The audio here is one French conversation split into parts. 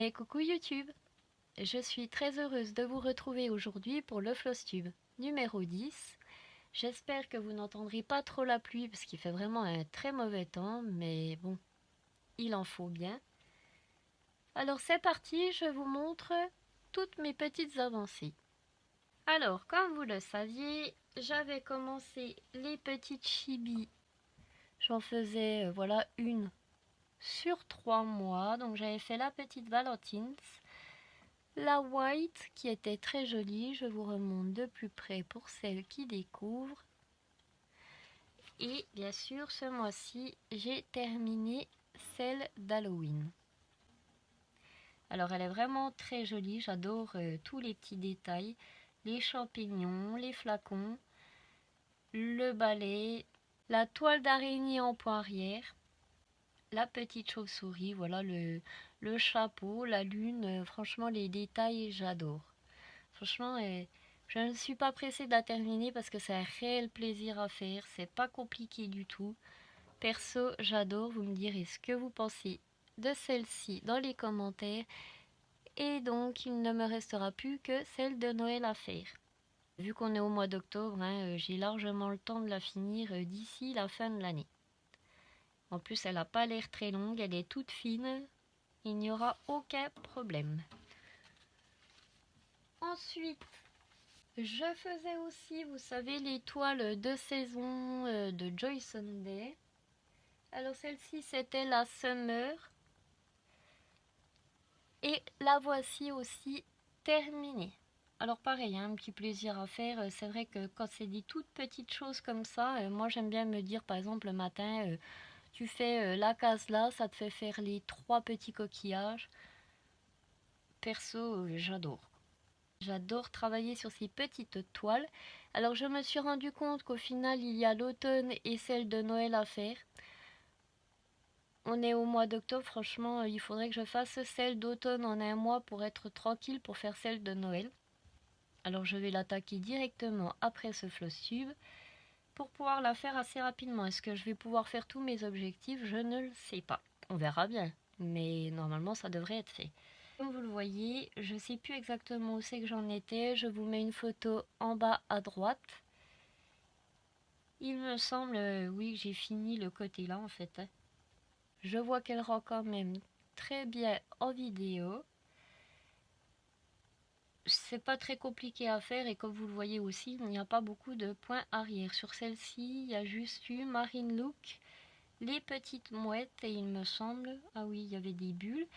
Et coucou YouTube! Je suis très heureuse de vous retrouver aujourd'hui pour le Flosstube numéro 10. J'espère que vous n'entendrez pas trop la pluie parce qu'il fait vraiment un très mauvais temps, mais bon, il en faut bien. Alors c'est parti, je vous montre toutes mes petites avancées. Alors, comme vous le saviez, j'avais commencé les petites chibis. J'en faisais, voilà, une sur 3 mois. Donc j'avais fait la petite Valentine. La white qui était très jolie, je vous remonte de plus près pour celles qui découvrent. Et bien sûr, ce mois-ci, j'ai terminé celle d'Halloween. Alors elle est vraiment très jolie, j'adore tous les petits détails. Les champignons, les flacons, le balai, la toile d'araignée en poirière, la petite chauve-souris, voilà le chapeau, la lune, franchement les détails j'adore. Franchement, je ne suis pas pressée de la terminer parce que c'est un réel plaisir à faire. C'est pas compliqué du tout. Perso, j'adore. Vous me direz ce que vous pensez de celle-ci dans les commentaires. Et donc, il ne me restera plus que celle de Noël à faire. Vu qu'on est au mois d'octobre, j'ai largement le temps de la finir d'ici la fin de l'année. En plus, elle n'a pas l'air très longue. Elle est toute fine. Il n'y aura aucun problème. Ensuite, je faisais aussi, vous savez, les toiles de saison de Joy Sunday. Alors celle-ci, c'était la Summer. Et la voici aussi terminée. Alors pareil, un petit plaisir à faire. C'est vrai que quand c'est des toutes petites choses comme ça, moi j'aime bien me dire, par exemple, le matin, tu fais la case là, ça te fait faire les 3 petits coquillages. Perso, j'adore. J'adore travailler sur ces petites toiles. Alors je me suis rendu compte qu'au final il y a l'automne et celle de Noël à faire. On est au mois d'octobre, franchement il faudrait que je fasse celle d'automne en un mois pour être tranquille pour faire celle de Noël. Alors je vais l'attaquer directement après ce Flosstube pour pouvoir la faire assez rapidement. Est-ce que je vais pouvoir faire tous mes objectifs? Je ne le sais pas. On verra bien. Mais normalement ça devrait être fait. Comme vous le voyez, je ne sais plus exactement où c'est que j'en étais. Je vous mets une photo en bas à droite. Il me semble, oui, que j'ai fini le côté là en fait. Je vois qu'elle rend quand même très bien en vidéo. C'est pas très compliqué à faire et comme vous le voyez aussi, il n'y a pas beaucoup de points arrière. Sur celle-ci, il y a juste eu Marine Look, les petites mouettes et il me semble, ah oui, il y avait des bulles.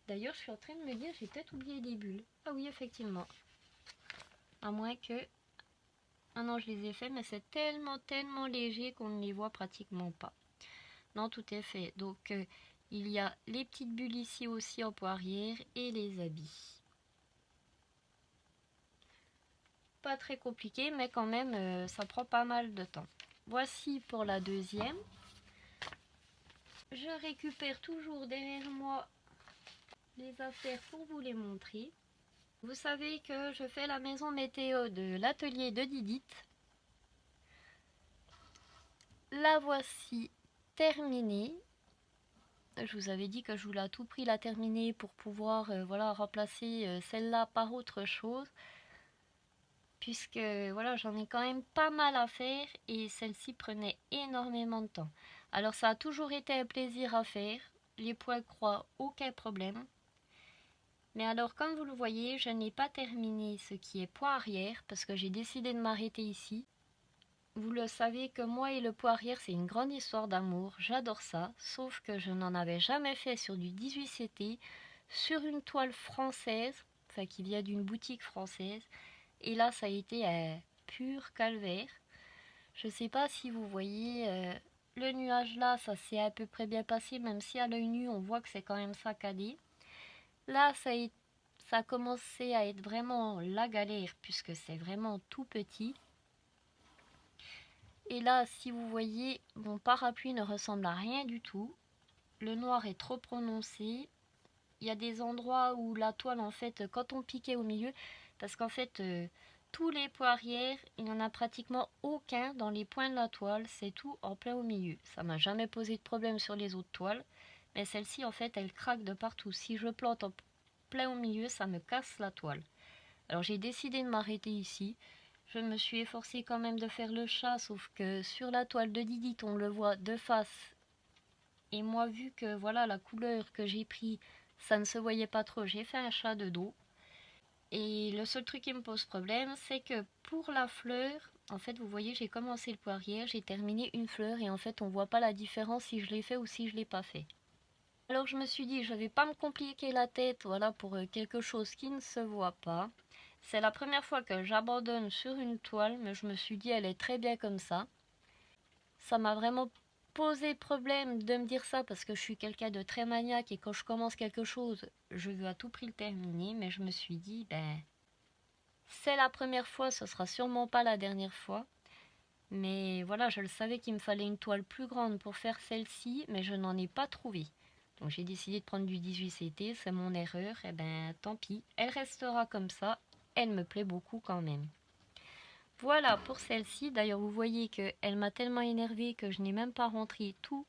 D'ailleurs, je suis en train de me dire, j'ai peut-être oublié des bulles. Ah oui, effectivement. À moins que... Ah non, je les ai fait, mais c'est tellement léger qu'on ne les voit pratiquement pas. Non, tout est fait. Donc, il y a les petites bulles ici aussi en poirière et les habits. Pas très compliqué, mais quand même, ça prend pas mal de temps. Voici pour la deuxième. Je récupère toujours derrière moi les affaires pour vous les montrer. Vous savez que je fais la maison météo de l'atelier de Didith. La voici terminée. Je vous avais dit que je voulais à tout prix la terminer pour pouvoir voilà, remplacer celle-là par autre chose. Puisque voilà, j'en ai quand même pas mal à faire et celle-ci prenait énormément de temps. Alors ça a toujours été un plaisir à faire. Les points croix, aucun problème. Mais alors comme vous le voyez, je n'ai pas terminé ce qui est point arrière parce que j'ai décidé de m'arrêter ici. Vous le savez que moi et le pot arrière c'est une grande histoire d'amour, j'adore ça, sauf que je n'en avais jamais fait sur du 18CT, sur une toile française, enfin qui vient d'une boutique française, et là ça a été un pur calvaire. Je ne sais pas si vous voyez, le nuage là ça s'est à peu près bien passé, même si à l'œil nu on voit que c'est quand même saccadé. Là ça a commencé à être vraiment la galère puisque c'est vraiment tout petit. Et là, si vous voyez, mon parapluie ne ressemble à rien du tout. Le noir est trop prononcé. Il y a des endroits où la toile, en fait, quand on piquait au milieu, parce qu'en fait, tous les poirières, il n'y en a pratiquement aucun dans les points de la toile. C'est tout en plein au milieu. Ça m'a jamais posé de problème sur les autres toiles. Mais celle-ci, en fait, elle craque de partout. Si je plante plein au milieu, ça me casse la toile. Alors j'ai décidé de m'arrêter ici. Je me suis efforcée quand même de faire le chat, sauf que sur la toile de Didit, on le voit de face. Et moi, vu que voilà la couleur que j'ai pris, ça ne se voyait pas trop, j'ai fait un chat de dos. Et le seul truc qui me pose problème, c'est que pour la fleur, en fait, vous voyez, j'ai commencé le poirier, j'ai terminé une fleur et en fait, on voit pas la différence si je l'ai fait ou si je l'ai pas fait. Alors je me suis dit, je vais pas me compliquer la tête, voilà, pour quelque chose qui ne se voit pas. C'est la première fois que j'abandonne sur une toile, mais je me suis dit, elle est très bien comme ça. Ça m'a vraiment posé problème de me dire ça parce que je suis quelqu'un de très maniaque et quand je commence quelque chose, je veux à tout prix le terminer, mais je me suis dit, c'est la première fois, ce sera sûrement pas la dernière fois. Mais voilà, je le savais qu'il me fallait une toile plus grande pour faire celle-ci, mais je n'en ai pas trouvé. Donc j'ai décidé de prendre du 18CT, c'est mon erreur, et tant pis, elle restera comme ça, elle me plaît beaucoup quand même. Voilà pour celle-ci, d'ailleurs vous voyez qu'elle m'a tellement énervée que je n'ai même pas rentré tous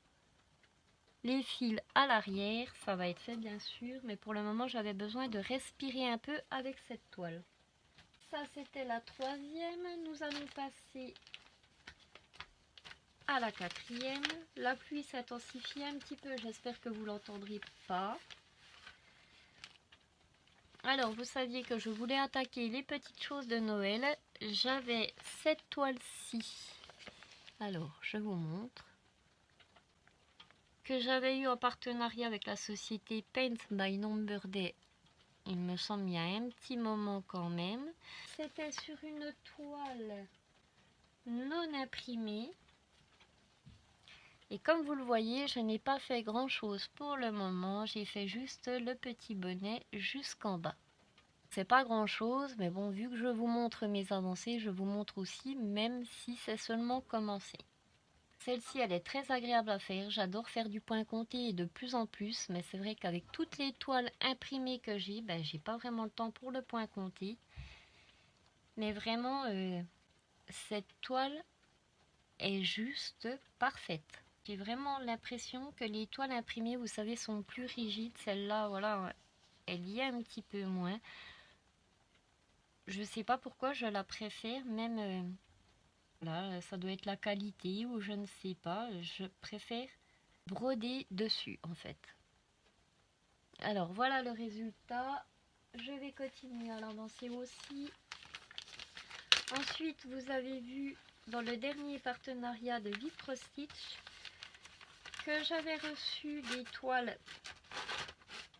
les fils à l'arrière, ça va être fait bien sûr, mais pour le moment j'avais besoin de respirer un peu avec cette toile. Ça c'était la troisième, nous allons passer à la quatrième. La pluie s'intensifie un petit peu, j'espère que vous l'entendrez pas. Alors vous saviez que je voulais attaquer les petites choses de Noël. J'avais cette toile-ci. Alors je vous montre. Que j'avais eu en partenariat avec la société Paint by Number Day. Il me semble il y a un petit moment quand même. C'était sur une toile non imprimée. Et comme vous le voyez, je n'ai pas fait grand chose pour le moment. J'ai fait juste le petit bonnet jusqu'en bas. C'est pas grand chose, mais bon, vu que je vous montre mes avancées, je vous montre aussi, même si c'est seulement commencé. Celle-ci, elle est très agréable à faire. J'adore faire du point compté et de plus en plus, mais c'est vrai qu'avec toutes les toiles imprimées que j'ai pas vraiment le temps pour le point compté. Mais vraiment, cette toile est juste parfaite. J'ai vraiment l'impression que les toiles imprimées, vous savez, sont plus rigides. Celle-là, voilà, elle y est un petit peu moins. Je sais pas pourquoi je la préfère, même là, ça doit être la qualité ou je ne sais pas. Je préfère broder dessus en fait. Alors voilà le résultat. Je vais continuer à l'avancer aussi. Ensuite, vous avez vu dans le dernier partenariat de Viprostitch que j'avais reçu des toiles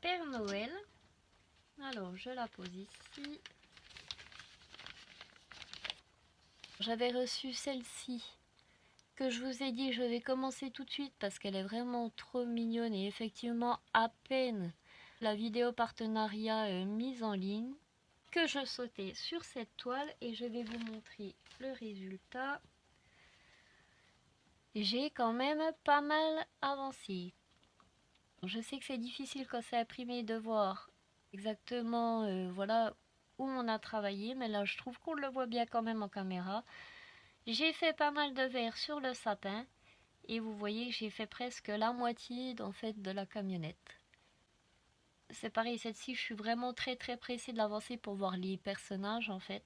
Père Noël. Alors je la pose ici. J'avais reçu celle-ci que je vous ai dit je vais commencer tout de suite parce qu'elle est vraiment trop mignonne et effectivement à peine la vidéo partenariat mise en ligne que je sautais sur cette toile et je vais vous montrer le résultat. J'ai quand même pas mal avancé. Je sais que c'est difficile quand c'est imprimé de voir exactement voilà où on a travaillé, mais là je trouve qu'on le voit bien quand même en caméra. J'ai fait pas mal de verre sur le sapin et vous voyez que j'ai fait presque la moitié en fait de la camionnette. C'est pareil, cette-ci je suis vraiment très pressée de l'avancer pour voir les personnages en fait.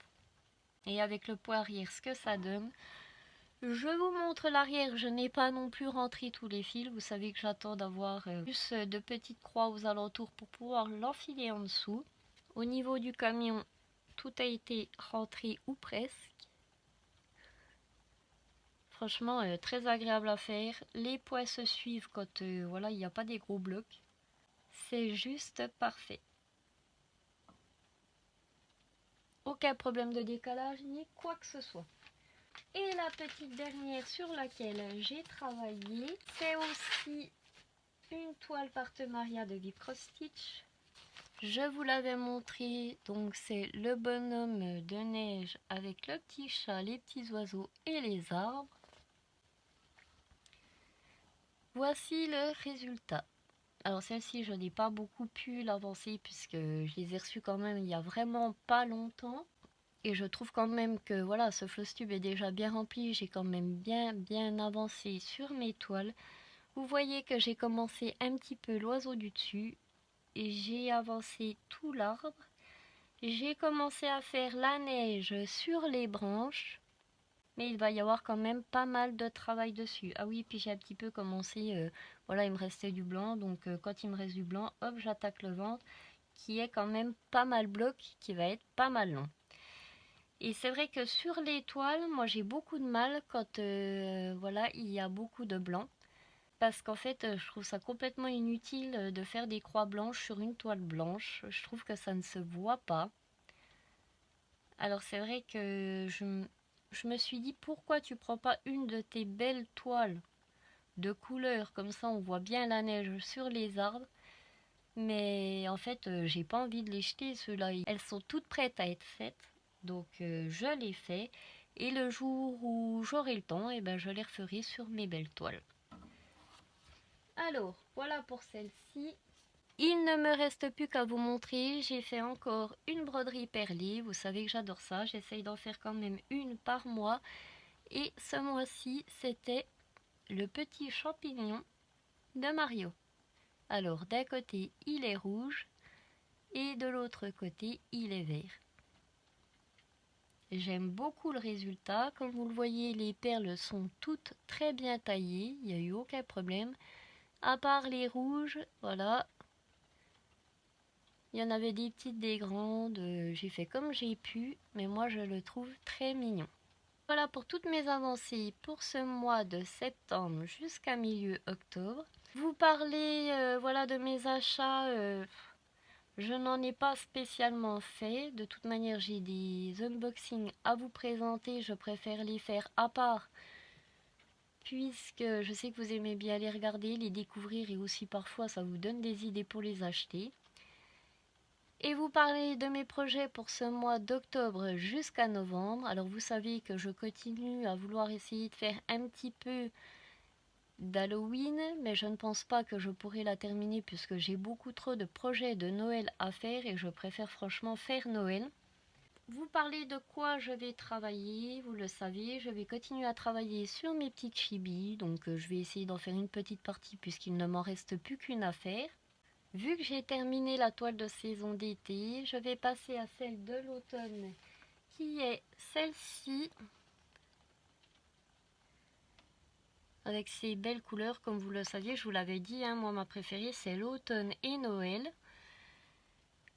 Et avec le poids arrière ce que ça donne. Je vous montre l'arrière, je n'ai pas non plus rentré tous les fils. Vous savez que j'attends d'avoir plus de petites croix aux alentours pour pouvoir l'enfiler en dessous. Au niveau du camion, tout a été rentré ou presque. Franchement, très agréable à faire. Les poids se suivent quand voilà, il n'y a pas des gros blocs. C'est juste parfait. Aucun problème de décalage ni quoi que ce soit. Et la petite dernière sur laquelle j'ai travaillé, c'est aussi une toile partenariat de Viprostitch. Je vous l'avais montré, donc c'est le bonhomme de neige avec le petit chat, les petits oiseaux et les arbres. Voici le résultat. Alors celle-ci, je n'ai pas beaucoup pu l'avancer puisque je les ai reçues quand même il y a vraiment pas longtemps. Et je trouve quand même que voilà, ce floss tube est déjà bien rempli. J'ai quand même bien avancé sur mes toiles. Vous voyez que j'ai commencé un petit peu l'oiseau du dessus. j'ai avancé tout l'arbre. J'ai commencé à faire la neige sur les branches. Mais il va y avoir quand même pas mal de travail dessus. Ah oui, puis j'ai un petit peu commencé, voilà, il me restait du blanc, donc quand il me reste du blanc, hop, j'attaque le ventre, qui est quand même pas mal bloc, qui va être pas mal long. Et c'est vrai que sur les toiles, moi j'ai beaucoup de mal quand, voilà, il y a beaucoup de blanc, parce qu'en fait, je trouve ça complètement inutile de faire des croix blanches sur une toile blanche. Je trouve que ça ne se voit pas. Alors c'est vrai que je me suis dit pourquoi tu prends pas une de tes belles toiles de couleur, comme ça on voit bien la neige sur les arbres. Mais en fait j'ai pas envie de les jeter ceux-là. Elles sont toutes prêtes à être faites. Donc je les fais. Et le jour où j'aurai le temps, et ben, je les referai sur mes belles toiles. Alors voilà pour celle-ci. Il ne me reste plus qu'à vous montrer, j'ai fait encore une broderie perlée, vous savez que j'adore ça, j'essaye d'en faire quand même une par mois. Et ce mois-ci, c'était le petit champignon de Mario. Alors d'un côté, il est rouge et de l'autre côté, il est vert. J'aime beaucoup le résultat, comme vous le voyez, les perles sont toutes très bien taillées, il n'y a eu aucun problème. À part les rouges, voilà. Il y en avait des petites, des grandes, j'ai fait comme j'ai pu, mais moi je le trouve très mignon. Voilà pour toutes mes avancées pour ce mois de septembre jusqu'à milieu octobre. Vous parlez voilà, de mes achats, je n'en ai pas spécialement fait. De toute manière, j'ai des unboxings à vous présenter, je préfère les faire à part, puisque je sais que vous aimez bien les regarder, les découvrir et aussi parfois ça vous donne des idées pour les acheter. Et vous parlez de mes projets pour ce mois d'octobre jusqu'à novembre. Alors vous savez que je continue à vouloir essayer de faire un petit peu d'Halloween, mais je ne pense pas que je pourrai la terminer puisque j'ai beaucoup trop de projets de Noël à faire et je préfère franchement faire Noël. Vous parlez de quoi je vais travailler, vous le savez, je vais continuer à travailler sur mes petites chibis, donc je vais essayer d'en faire une petite partie puisqu'il ne m'en reste plus qu'une à faire. Vu que j'ai terminé la toile de saison d'été, je vais passer à celle de l'automne, qui est celle-ci, avec ces belles couleurs. Comme vous le saviez, je vous l'avais dit, hein, moi ma préférée c'est l'automne et Noël.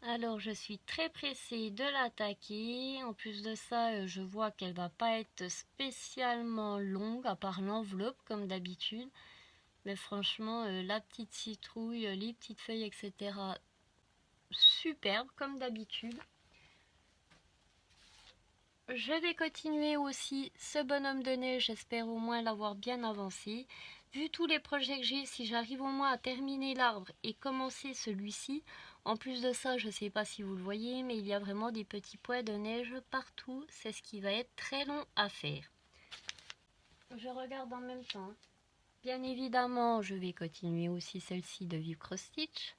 Alors je suis très pressée de l'attaquer. En plus de ça, je vois qu'elle va pas être spécialement longue, à part l'enveloppe comme d'habitude. Mais franchement, la petite citrouille, les petites feuilles, etc. Superbe comme d'habitude. Je vais continuer aussi ce bonhomme de neige, j'espère au moins l'avoir bien avancé. Vu tous les projets que j'ai, si j'arrive au moins à terminer l'arbre et commencer celui-ci, en plus de ça, je ne sais pas si vous le voyez, mais il y a vraiment des petits points de neige partout. C'est ce qui va être très long à faire. Je regarde en même temps. Bien évidemment, je vais continuer aussi celle-ci de Vive Cross Stitch.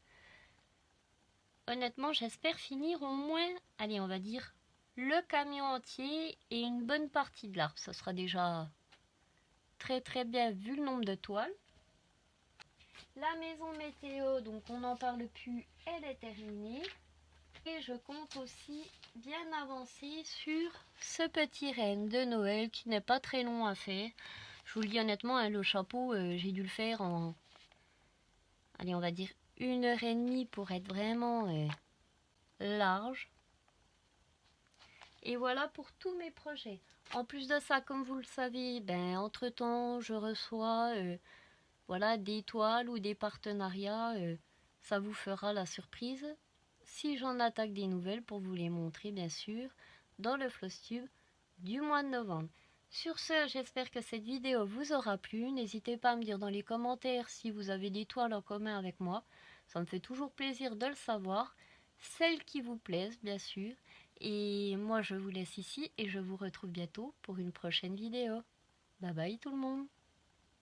Honnêtement, j'espère finir au moins, allez, on va dire, le camion entier et une bonne partie de l'arbre. Ça sera déjà très très bien vu le nombre de toiles. La maison météo, donc on n'en parle plus, elle est terminée. Et je compte aussi bien avancer sur ce petit renne de Noël qui n'est pas très long à faire. Je vous le dis honnêtement, hein, le chapeau, j'ai dû le faire en, allez, on va dire 1 heure et demie pour être vraiment large. Et voilà pour tous mes projets. En plus de ça, comme vous le savez, entre temps, je reçois voilà, des toiles ou des partenariats. Ça vous fera la surprise si j'en attaque des nouvelles pour vous les montrer, bien sûr, dans le Flosstube du mois de novembre. Sur ce, j'espère que cette vidéo vous aura plu. N'hésitez pas à me dire dans les commentaires si vous avez des toiles en commun avec moi. Ça me fait toujours plaisir de le savoir. Celles qui vous plaisent, bien sûr. Et moi, je vous laisse ici et je vous retrouve bientôt pour une prochaine vidéo. Bye bye tout le monde!